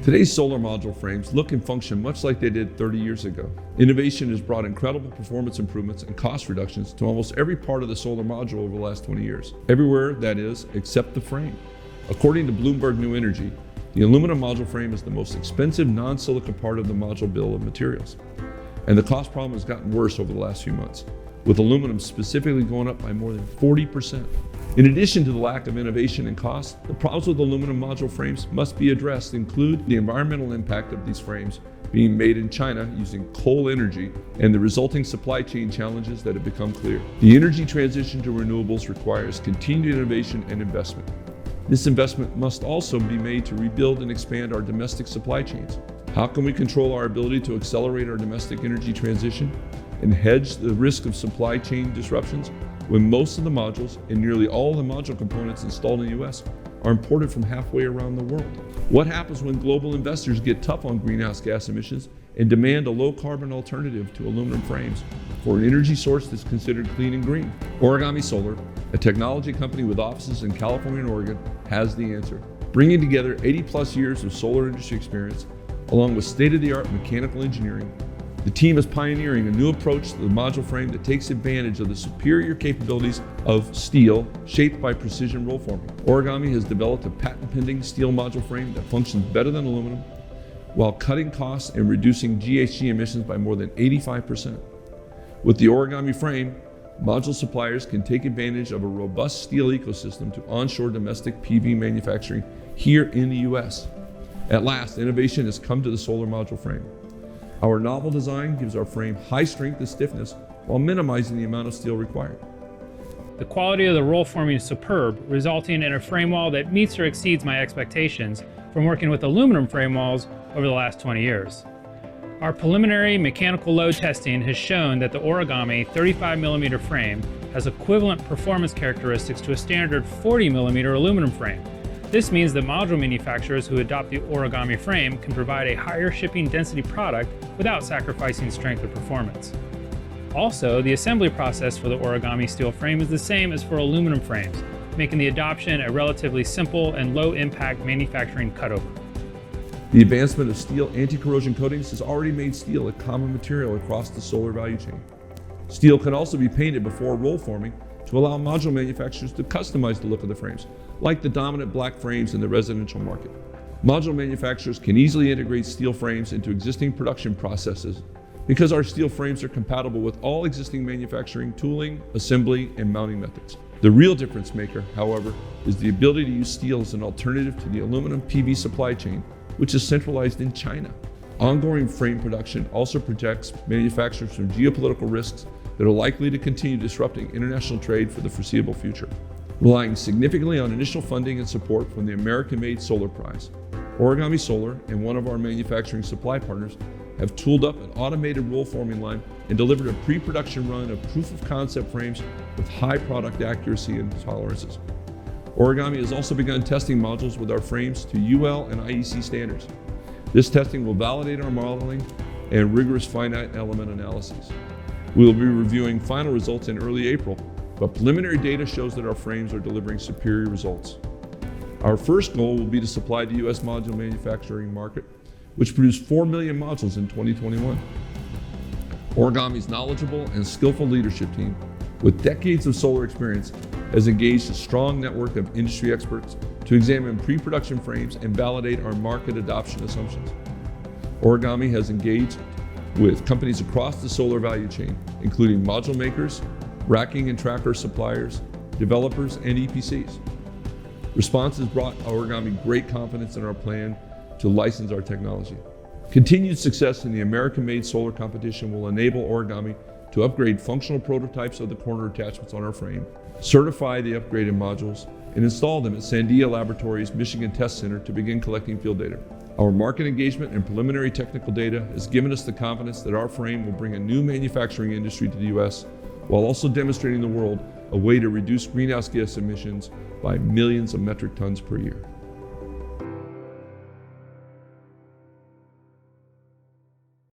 Today's solar module frames look and function much like they did 30 years ago. Innovation has brought incredible performance improvements and cost reductions to almost every part of the solar module over the last 20 years. Everywhere, that is, except the frame. According to Bloomberg New Energy, the aluminum module frame is the most expensive non-silica part of the module bill of materials. And the cost problem has gotten worse over the last few months, with aluminum specifically going up by more than 40%. In addition to the lack of innovation and cost, the problems with aluminum module frames must be addressed include the environmental impact of these frames being made in China using coal energy and the resulting supply chain challenges that have become clear. The energy transition to renewables requires continued innovation and investment. This investment must also be made to rebuild and expand our domestic supply chains. How can we control our ability to accelerate our domestic energy transition and hedge the risk of supply chain disruptions when most of the modules and nearly all the module components installed in the US are imported from halfway around the world? What happens when global investors get tough on greenhouse gas emissions and demand a low-carbon alternative to aluminum frames for an energy source that's considered clean and green? Origami Solar, a technology company with offices in California and Oregon, has the answer. Bringing together 80-plus years of solar industry experience, along with state-of-the-art mechanical engineering, the team is pioneering a new approach to the module frame that takes advantage of the superior capabilities of steel shaped by precision roll forming. Origami has developed a patent-pending steel module frame that functions better than aluminum while cutting costs and reducing GHG emissions by more than 85%. With the Origami frame, module suppliers can take advantage of a robust steel ecosystem to onshore domestic PV manufacturing here in the US. At last, innovation has come to the solar module frame. Our novel design gives our frame high strength and stiffness while minimizing the amount of steel required. The quality of the roll forming is superb, resulting in a frame wall that meets or exceeds my expectations from working with aluminum frame walls over the last 20 years. Our preliminary mechanical load testing has shown that the Origami 35mm frame has equivalent performance characteristics to a standard 40mm aluminum frame. This means that module manufacturers who adopt the Origami frame can provide a higher shipping density product without sacrificing strength or performance. Also, the assembly process for the Origami steel frame is the same as for aluminum frames, making the adoption a relatively simple and low-impact manufacturing cutover. The advancement of steel anti-corrosion coatings has already made steel a common material across the solar value chain. Steel can also be painted before roll forming to allow module manufacturers to customize the look of the frames, like the dominant black frames in the residential market. Module manufacturers can easily integrate steel frames into existing production processes because our steel frames are compatible with all existing manufacturing, tooling, assembly, and mounting methods. The real difference maker, however, is the ability to use steel as an alternative to the aluminum PV supply chain, which is centralized in China. Ongoing frame production also protects manufacturers from geopolitical risks that are likely to continue disrupting international trade for the foreseeable future. Relying significantly on initial funding and support from the American-made Solar Prize, Origami Solar and one of our manufacturing supply partners have tooled up an automated roll forming line and delivered a pre-production run of proof of concept frames with high product accuracy and tolerances. Origami has also begun testing modules with our frames to UL and IEC standards. This testing will validate our modeling and rigorous finite element analyses. We will be reviewing final results in early April, but preliminary data shows that our frames are delivering superior results. Our first goal will be to supply the US module manufacturing market, which produced 4 million modules in 2021. Origami's knowledgeable and skillful leadership team, with decades of solar experience, has engaged a strong network of industry experts to examine pre-production frames and validate our market adoption assumptions. Origami has engaged with companies across the solar value chain, including module makers, racking and tracker suppliers, developers, and EPCs. Response has brought Origami great confidence in our plan to license our technology. Continued success in the American-made solar competition will enable Origami to upgrade functional prototypes of the corner attachments on our frame, certify the upgraded modules, and install them at Sandia Laboratories Michigan Test Center to begin collecting field data. Our market engagement and preliminary technical data has given us the confidence that our frame will bring a new manufacturing industry to the US, while also demonstrating the world a way to reduce greenhouse gas emissions by millions of metric tons per year.